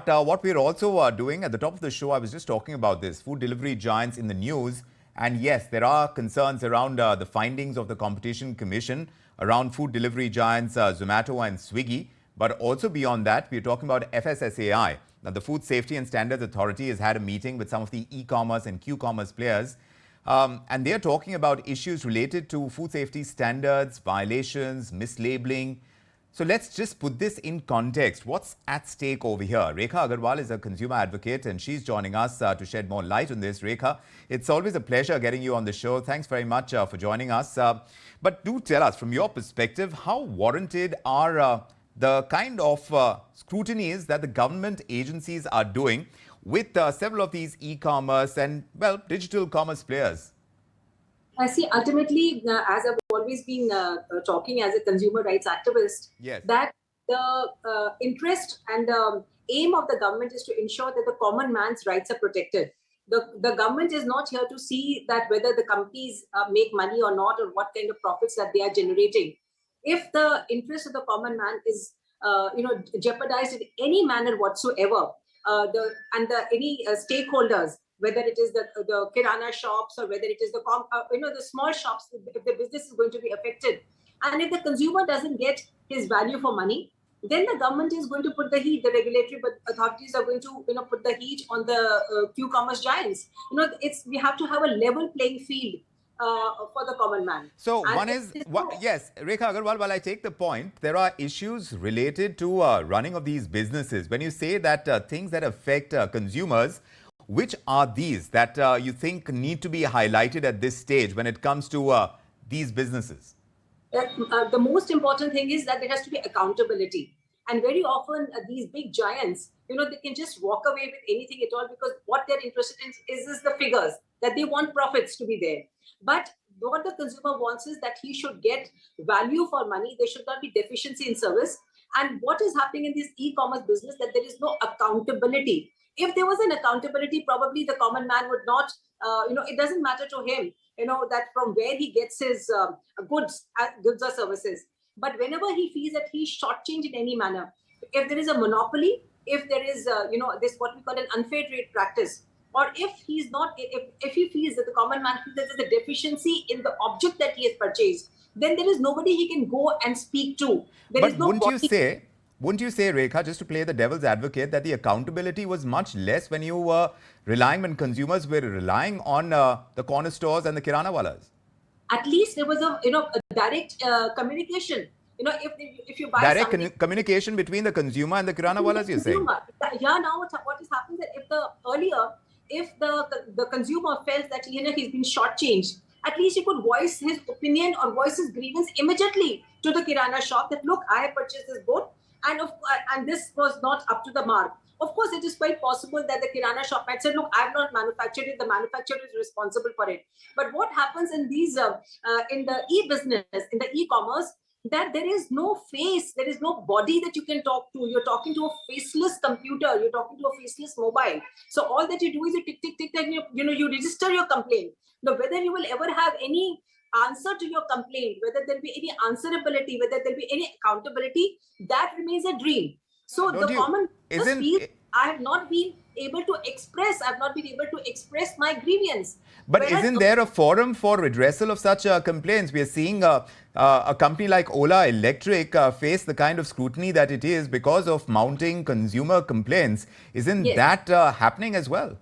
But what we're also doing at the top of the show, I was just talking about this, food delivery giants in the news. And yes, there are concerns around the findings of the Competition Commission around food delivery giants Zomato and Swiggy. But also beyond that, we're talking about FSSAI. Now, the Food Safety and Standards Authority has had a meeting with some of the e-commerce and Q-Commerce players. And they're talking about issues related to food safety standards, violations, mislabeling. So let's just put this in context. What's at stake over here? Rekha Agarwal is a consumer advocate and she's joining us to shed more light on this. Rekha, it's always a pleasure getting you on the show. Thanks very much for joining us. But do tell us, from your perspective, how warranted are the kind of scrutinies that the government agencies are doing with several of these e-commerce and, well, digital commerce players? I see, ultimately, as I've always been talking as a consumer rights activist, yes, that the interest and the aim of the government is to ensure that the common man's rights are protected. The government is not here to see that whether the companies make money or not, or what kind of profits that they are generating. If the interest of the common man is jeopardized in any manner whatsoever, any stakeholders, whether it is the kirana shops or whether it is the small shops, if the business is going to be affected, and if the consumer doesn't get his value for money, then the government is going to put the heat. The regulatory authorities are going to put the heat on the Q-commerce giants. We have to have a level playing field for the common man. So yes, Rekha Agarwal, while I take the point, there are issues related to running of these businesses. When you say that things that affect consumers, which are these that you think need to be highlighted at this stage when it comes to these businesses? The most important thing is that there has to be accountability. And very often these big giants, they can just walk away with anything at all, because what they're interested in is the figures, that they want profits to be there. But what the consumer wants is that he should get value for money. There should not be deficiency in service. And what is happening in this e-commerce business, that there is no accountability. If there was an accountability, probably the common man would not, it doesn't matter to him, that from where he gets his goods or services. But whenever he feels that he's shortchanged in any manner, if there is a monopoly, if there is, this what we call an unfair trade practice, or if he's not, if he feels that the common man feels that there's a deficiency in the object that he has purchased, then there is nobody he can go and speak to. Wouldn't you say, Rekha, just to play the devil's advocate, that the accountability was much less when you were when consumers were relying on the corner stores and the kiranawalas? At least there was a direct communication. If you buy direct communication between the consumer and the kiranawalas, you're saying? Yeah. Now what has happened that if the consumer felt that he's been shortchanged, at least he could voice his opinion or voice his grievance immediately to the kirana shop, that look, I have purchased this good, and this was not up to the mark. Of course, it is quite possible that the kirana shop might say, look, I have not manufactured it, the manufacturer is responsible for it. But what happens in these, in the e-business, in the e-commerce, that there is no face, there is no body that you can talk to. You're talking to a faceless computer, you're talking to a faceless mobile. So all that you do is you tick, tick, tick, and you register your complaint. Now, whether you will ever have any answer to your complaint, whether there'll be any answerability, whether there'll be any accountability, that remains a dream. So I have not been able to express my grievance. But isn't there a forum for redressal of such complaints? We are seeing a company like Ola Electric face the kind of scrutiny that it is because of mounting consumer complaints. Isn't that happening as well?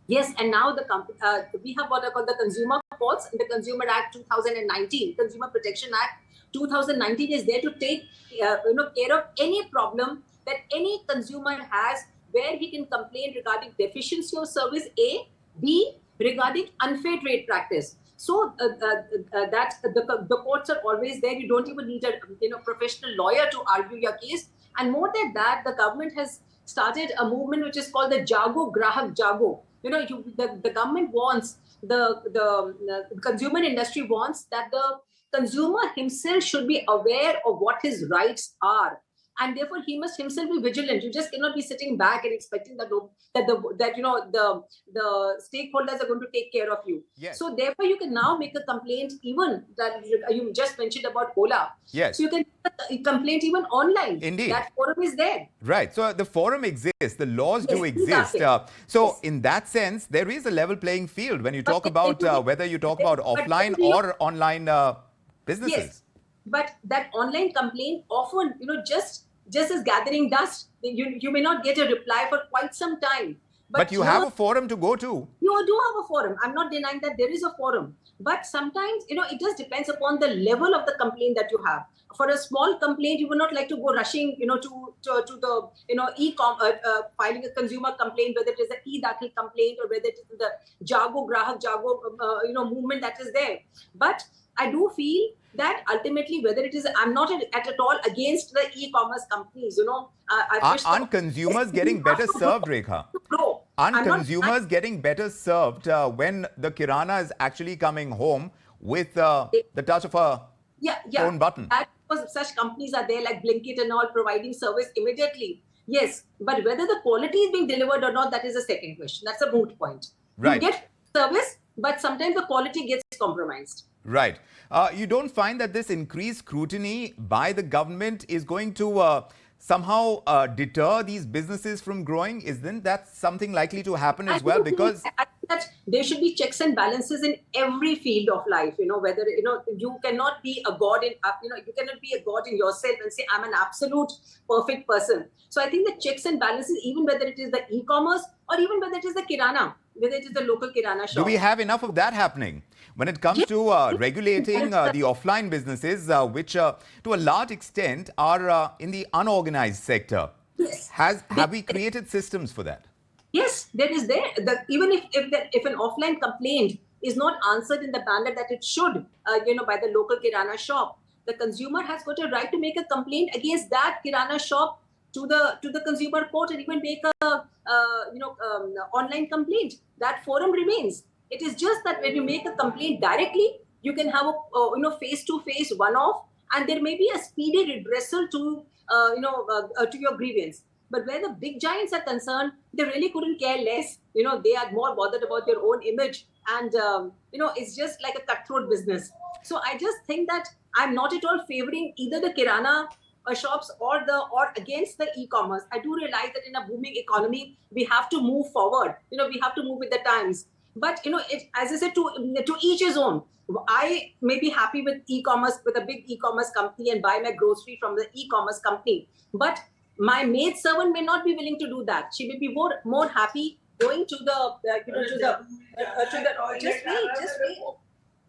Yes, and now we have what are called the Consumer Courts in the Consumer Act 2019, Consumer Protection Act 2019 is there to take care of any problem that any consumer has, where he can complain regarding deficiency of service A, B, regarding unfair trade practice. So that the courts are always there. You don't even need a professional lawyer to argue your case. And more than that, the government has started a movement which is called the Jago Grahak Jago. The government wants, the consumer industry wants that the consumer himself should be aware of what his rights are. and therefore he must himself be vigilant. You just cannot be sitting back and expecting that the stakeholders are going to take care of you. Yes. So therefore you can now make a complaint, even that you just mentioned about Ola. Yes. So you can make a complaint even online. Indeed. That forum is there. Right. So the forum exists, the laws do Yes, exist. exactly. So Yes. in that sense, there is a level playing field when you But talk if about you- whether you talk about but offline if you- or online businesses. Yes, but that online complaint often, just is gathering dust. You may not get a reply for quite some time. But you have a forum to go to. You do have a forum. I'm not denying that there is a forum. But sometimes, it just depends upon the level of the complaint that you have. For a small complaint, you would not like to go rushing, to the, e-com, filing a consumer complaint, whether it is an e-dakhil complaint or whether it is the Jago, Grahak Jago, movement that is there. But I do feel that ultimately, whether it is, I'm not at all against the e-commerce companies, Aren't consumers getting better served, Rekha? Aren't consumers getting better served when the kirana is actually coming home with the touch of a phone button? Because such companies are there like Blinkit and all providing service immediately. Yes, but whether the quality is being delivered or not, that is a second question. That's a moot point. Right. You get service, but sometimes the quality gets compromised. Right. You don't find that this increased scrutiny by the government is going to somehow deter these businesses from growing? Isn't that something likely to happen as well? Because I think that there should be checks and balances in every field of life. Whether you cannot be a god in you cannot be a god in yourself and say I'm an absolute perfect person. So I think the checks and balances, even whether it is the e-commerce or even whether it is the kirana, whether it is the local kirana shop. Do we have enough of that happening when it comes to regulating the offline businesses, which to a large extent are in the unorganized sector? Yes. Have we created systems for that? Yes, there is there. Even if an offline complaint is not answered in the manner that it should, by the local kirana shop, the consumer has got a right to make a complaint against that kirana shop to the consumer court and even make a online complaint. That forum remains. It is just that when you make a complaint directly, you can have a face-to-face one-off, and there may be a speedy redressal to your grievance. But where the big giants are concerned, they really couldn't care less. They are more bothered about their own image, and it's just like a cutthroat business. So I just think that I'm not at all favoring either the kirana shops or against the e-commerce. I do realize that in a booming economy, we have to move forward. We have to move with the times. But as I said, to each his own. I may be happy with e-commerce, with a big e-commerce company, and buy my grocery from the e-commerce company. But my maid servant may not be willing to do that. She may be more happy going to the just wait.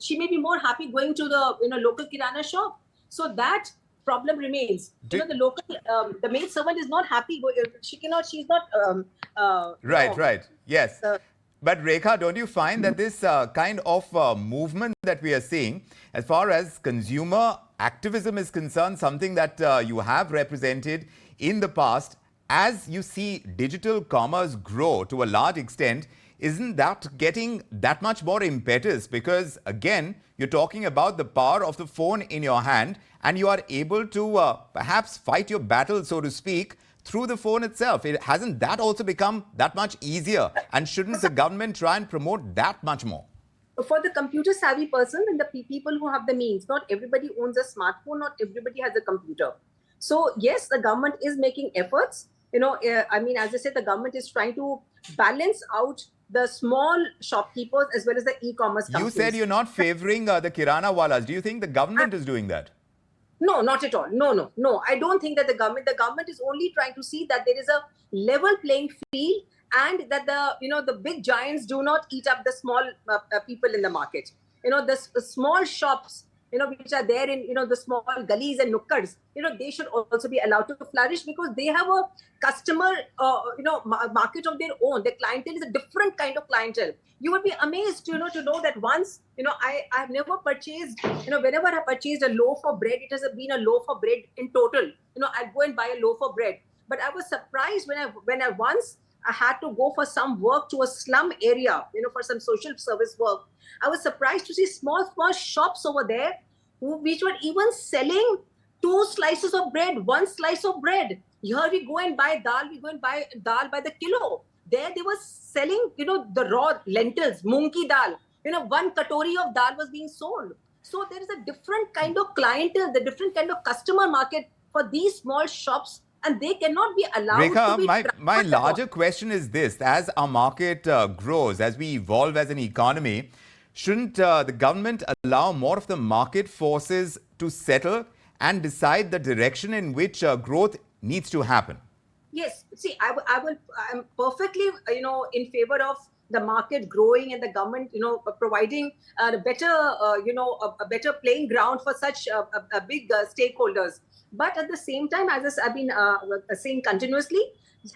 She may be more happy going to the local kirana shop. So that problem remains. The maid servant is not happy. She's not. Right. Yes. But Rekha, don't you find that this kind of movement that we are seeing, as far as consumer activism is concerned, something that you have represented in the past, as you see digital commerce grow to a large extent, isn't that getting that much more impetus? Because again, you're talking about the power of the phone in your hand, and you are able to perhaps fight your battle, so to speak, through the phone itself. Hasn't that also become that much easier? And shouldn't the government try and promote that much more? For the computer savvy person and the people who have the means, not everybody owns a smartphone, not everybody has a computer. So yes, the government is making efforts. As I said, the government is trying to balance out the small shopkeepers as well as the e-commerce companies. You said you're not favoring the kiranawalas. Do you think the government is doing that? No, not at all. No. I don't think that the government is only trying to see that there is a level playing field, and that the big giants do not eat up the small people in the market. The small shops, which are there in, the small gullies and nukkars, they should also be allowed to flourish, because they have a customer, market of their own. Their clientele is a different kind of clientele. You would be amazed, to know that once, I have never purchased, whenever I purchased a loaf of bread, it has been a loaf of bread in total. I'd go and buy a loaf of bread. But I was surprised when I once I had to go for some work to a slum area, for some social service work. I was surprised to see small shops over there which were even selling 2 slices of bread, 1 slice of bread. Here we go and buy dal, we go and buy dal by the kilo. There they were selling, the raw lentils, moong ki dal. 1 katori of dal was being sold. So there is a different kind of clientele, the different kind of customer market for these small shops, and they cannot be allowed Rekha, to be my larger question is this. As our market grows, as we evolve as an economy, shouldn't the government allow more of the market forces to settle and decide the direction in which growth needs to happen? Yes, see, I'm perfectly, in favor of the market growing and the government, providing a better, a better playing ground for such big stakeholders. But at the same time, as I've been saying continuously,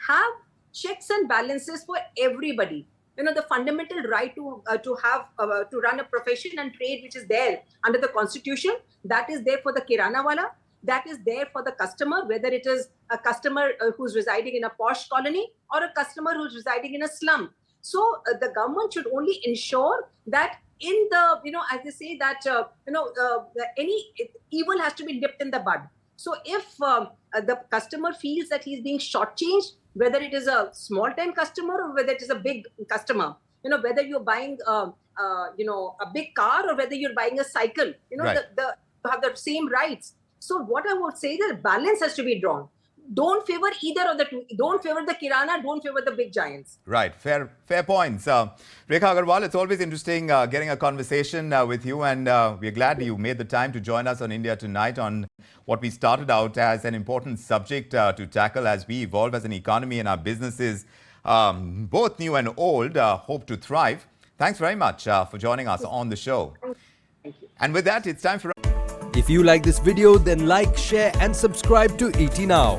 have checks and balances for everybody. The fundamental right to have to run a profession and trade, which is there under the constitution, that is there for the kiranawala. That is there for the customer, whether it is a customer who's residing in a posh colony or a customer who's residing in a slum. So the government should only ensure that in the, as they say that, any evil has to be nipped in the bud. So if the customer feels that he's being shortchanged, whether it is a small-time customer or whether it is a big customer, whether you're buying, a big car or whether you're buying a cycle, Right. you have the same rights. So what I would say is that balance has to be drawn. Don't favor either of the two. Don't favor the kirana, don't favor the big giants. Right. Fair points. Rekha Agarwal, it's always interesting getting a conversation with you, and we're glad you made the time to join us on India Tonight on what we started out as an important subject to tackle as we evolve as an economy and our businesses, both new and old, hope to thrive. Thanks very much for joining us on the show. Thank you. And with that, it's time for... If you like this video, then like, share and subscribe to ET Now.